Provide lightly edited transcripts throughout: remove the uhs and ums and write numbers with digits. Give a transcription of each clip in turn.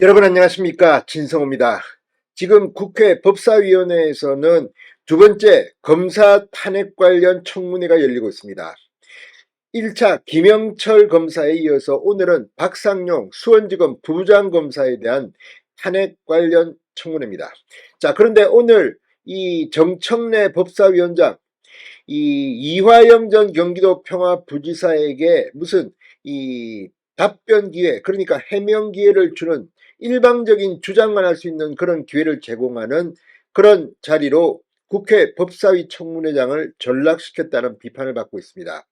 여러분 안녕하십니까, 진성호입니다. 지금 국회 법사위원회에서는 두 번째 검사 탄핵 관련 청문회가 열리고 있습니다. 1차 김영철 검사에 이어서 오늘은 박상용 수원지검 부장검사에 대한 탄핵 관련 청문회입니다. 자, 그런데 오늘 이 정청래 법사위원장, 이 이화영 전 경기도 평화부지사에게 무슨 이 답변 기회, 그러니까 해명 기회를 주는, 일방적인 주장만 할 수 있는 그런 기회를 제공하는 그런 자리로 국회 법사위 청문회장을 전락시켰다는 비판을 받고 있습니다.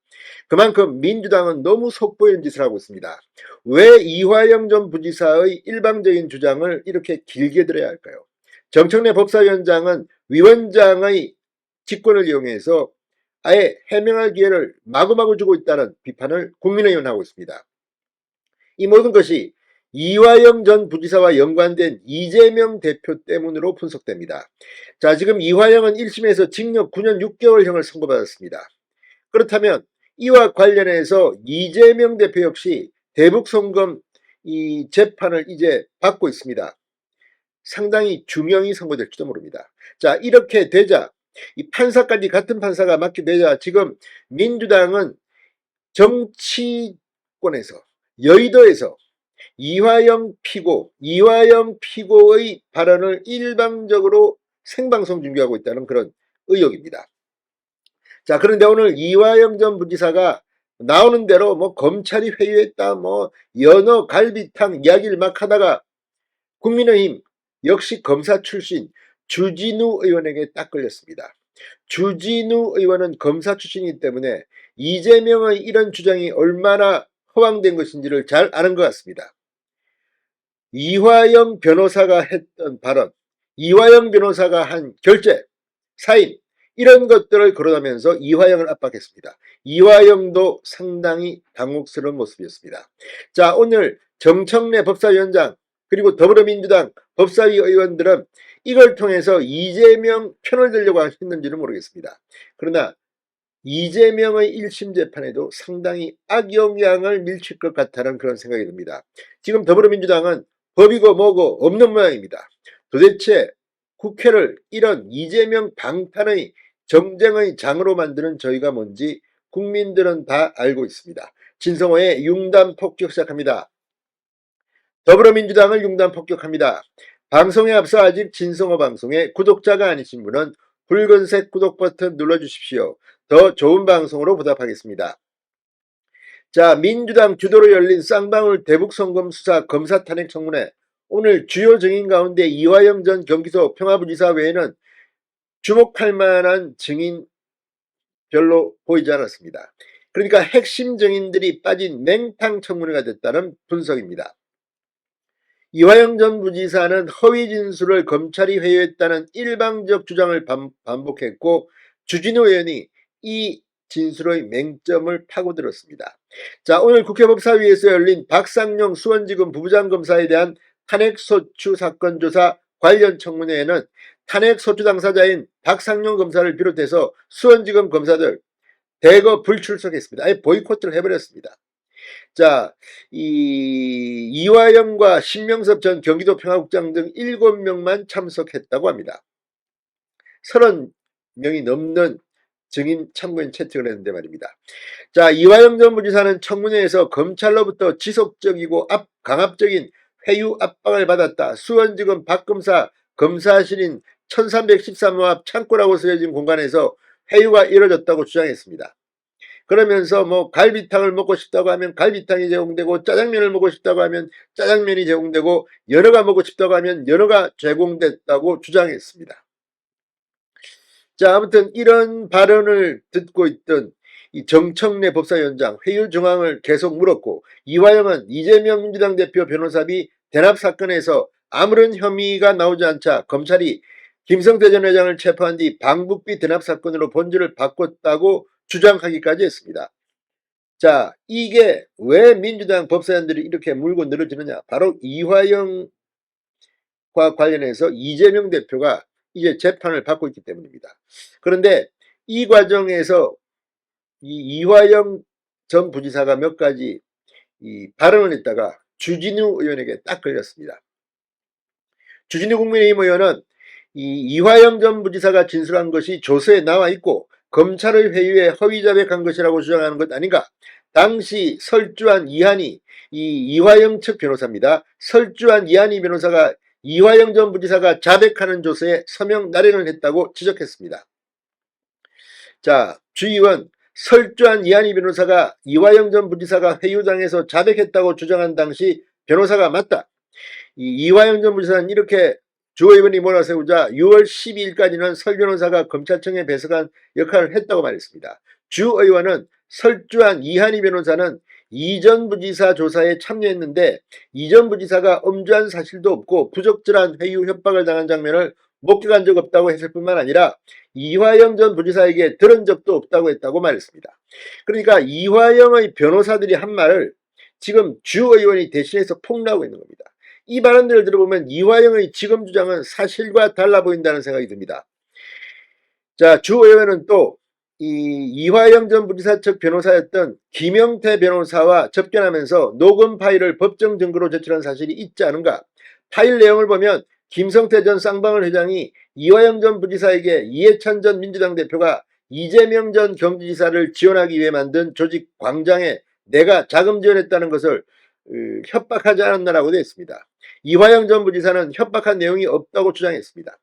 그만큼 민주당은 너무 속보이는 짓을 하고 있습니다. 왜 이화영 전 부지사의 일방적인 주장을 이렇게 길게 들어야 할까요? 정청래 법사위원장은 위원장의 직권을 이용해서 아예 해명할 기회를 마구마구 주고 있다는 비판을 국민의힘은 하고 있습니다. 이 모든 것이 이화영 전 부지사와 연관된 이재명 대표 때문으로 분석됩니다. 자, 지금 이화영은 1심에서 징역 9년 6개월형을 선고받았습니다. 그렇다면 이와 관련해서 이재명 대표 역시 대북송금 이 재판을 이제 받고 있습니다. 상당히 중형이 선고될지도 모릅니다. 자, 이렇게 되자 이 판사까지 같은 판사가 맡게 되자 지금 민주당은 정치권에서, 여의도에서 이화영 피고의 발언을 일방적으로 생방송 중계하고 있다는 그런 의혹입니다. 자, 그런데 오늘 이화영 전 부지사가 나오는 대로 뭐 검찰이 회유했다, 뭐 연어 갈비탕 이야기를 막 하다가 국민의힘 역시 검사 출신 주진우 의원에게 딱 걸렸습니다. 주진우 의원은 검사 출신이기 때문에 이재명의 이런 주장이 얼마나 허황된 것인지를 잘 아는 것 같습니다. 이화영 변호사가 했던 발언, 이화영 변호사가 한 결재, 사인, 이런 것들을 거론하면서 이화영을 압박했습니다. 이화영도 상당히 당혹스러운 모습이었습니다. 자, 오늘 정청래 법사위원장 그리고 더불어민주당 법사위 의원들은 이걸 통해서 이재명 편을 들려고 했는지는 모르겠습니다. 그러나 이재명의 1심 재판에도 상당히 악영향을 미칠 것 같다는 그런 생각이 듭니다. 지금 더불어민주당은 법이고 뭐고 없는 모양입니다. 도대체 국회를 이런 이재명 방탄의 정쟁의 장으로 만드는 저희가 뭔지 국민들은 다 알고 있습니다. 진성호의 융단 폭격 시작합니다. 더불어민주당을 융단 폭격합니다. 방송에 앞서 아직 진성호 방송의 구독자가 아니신 분은 붉은색 구독 버튼 눌러주십시오. 더 좋은 방송으로 보답하겠습니다. 자, 민주당 주도로 열린 쌍방울 대북송금 수사 검사 탄핵 청문회, 오늘 주요 증인 가운데 이화영 전 경기도 평화부지사 외에는 주목할 만한 증인 별로 보이지 않았습니다. 그러니까 핵심 증인들이 빠진 맹탕 청문회가 됐다는 분석입니다. 이화영 전 부지사는 허위 진술을 검찰이 회유했다는 일방적 주장을 반복했고, 주진우 의원이 이 진술의 맹점을 파고들었습니다. 자, 오늘 국회 법사위에서 열린 박상용 수원지검 부부장검사에 대한 탄핵소추 사건 조사 관련 청문회에는 탄핵소추 당사자인 박상용 검사를 비롯해서 수원지검 검사들 대거 불출석했습니다. 아예 보이콧을 해버렸습니다. 자, 이화영과 신명섭 전 경기도 평화국장 등 7명만 참석했다고 합니다. 30명이 넘는 증인 참고인 채택을 했는데 말입니다. 자, 이화영 전 부지사는 청문회에서 검찰로부터 지속적이고 강압적인 회유 압박을 받았다. 수원지검 박검사 검사실인 1313호 앞 창고라고 쓰여진 공간에서 회유가 이뤄졌다고 주장했습니다. 그러면서 뭐 갈비탕을 먹고 싶다고 하면 갈비탕이 제공되고, 짜장면을 먹고 싶다고 하면 짜장면이 제공되고, 연어가 먹고 싶다고 하면 연어가 제공됐다고 주장했습니다. 자, 아무튼 이런 발언을 듣고 있던 이 정청래 법사위원장 회유 정황을 계속 물었고, 이화영은 이재명 민주당 대표 변호사비 대납 사건에서 아무런 혐의가 나오지 않자 검찰이 김성태 전 회장을 체포한 뒤 방북비 대납 사건으로 본질을 바꿨다고 주장하기까지 했습니다. 자, 이게 왜 민주당 법사위원들이 이렇게 물고 늘어지느냐? 바로 이화영과 관련해서 이재명 대표가 이제 재판을 받고 있기 때문입니다. 그런데 이 과정에서 이 이화영 전 부지사가 몇 가지 발언을 했다가 주진우 의원에게 딱 걸렸습니다. 주진우 국민의힘 의원은 이화영 전 부지사가 진술한 것이 조서에 나와 있고 검찰의 회유에 허위 자백한 것이라고 주장하는 것 아닌가. 당시 설주한 이화영 측 변호사입니다. 설주한 이한희 변호사가 이화영 전 부지사가 자백하는 조서에 서명 날인을 했다고 지적했습니다. 자, 주의원 설주한 이한희 변호사가 이화영 전 부지사가 회유당해서 자백했다고 주장한 당시 변호사가 맞다. 이화영 전 부지사는 이렇게 주 의원이 몰아세우자 6월 12일까지는 설 변호사가 검찰청에 배석한 역할을 했다고 말했습니다. 주 의원은 설주한 이한희 변호사는 이전 부지사 조사에 참여했는데 이전 부지사가 엄주한 사실도 없고 부적절한 회유 협박을 당한 장면을 목격한 적 없다고 했을 뿐만 아니라 이화영 전 부지사에게 들은 적도 없다고 했다고 말했습니다. 그러니까 이화영의 변호사들이 한 말을 지금 주 의원이 대신해서 폭로하고 있는 겁니다. 이 발언들을 들어보면 이화영의 지금 주장은 사실과 달라 보인다는 생각이 듭니다. 자, 주 의원은 또 이화영 전 부지사 측 변호사였던 김영태 변호사와 접견하면서 녹음 파일을 법정 증거로 제출한 사실이 있지 않은가. 파일 내용을 보면 김성태 전 쌍방울 회장이 이화영 전 부지사에게 이해찬 전 민주당 대표가 이재명 전 경기지사를 지원하기 위해 만든 조직 광장에 내가 자금 지원했다는 것을 협박하지 않았나라고 되어 있습니다. 이화영 전 부지사는 협박한 내용이 없다고 주장했습니다.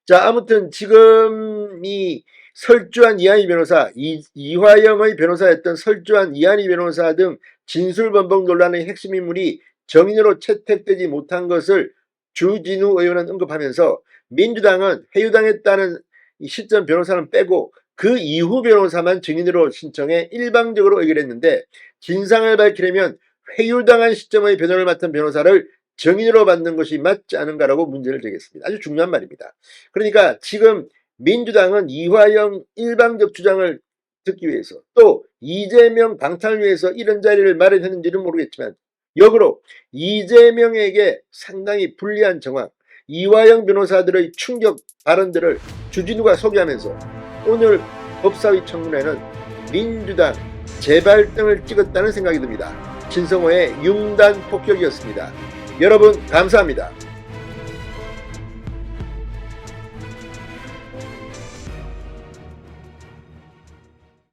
자, 아무튼 지금 이 설주한 이한희 변호사, 이화영의 변호사였던 설주한 이한희 변호사 등 진술번복 논란의 핵심 인물이 정인으로 채택되지 못한 것을 주진우 의원은 언급하면서 민주당은 회유당했다는 시점 변호사는 빼고 그 이후 변호사만 증인으로 신청해 일방적으로 의결했는데 진상을 밝히려면 회유당한 시점의 변호를 맡은 변호사를 증인으로 받는 것이 맞지 않은가라고 문제를 제기했습니다. 아주 중요한 말입니다. 그러니까 지금 민주당은 이화영 일방적 주장을 듣기 위해서 또 이재명 방탄을 위해서 이런 자리를 마련했는지는 모르겠지만 역으로 이재명에게 상당히 불리한 정황, 이화영 변호사들의 충격 발언들을 주진우가 소개하면서 오늘 법사위 청문회는 민주당 재발등을 찍었다는 생각이 듭니다. 진성호의 융단 폭격이었습니다. 여러분 감사합니다.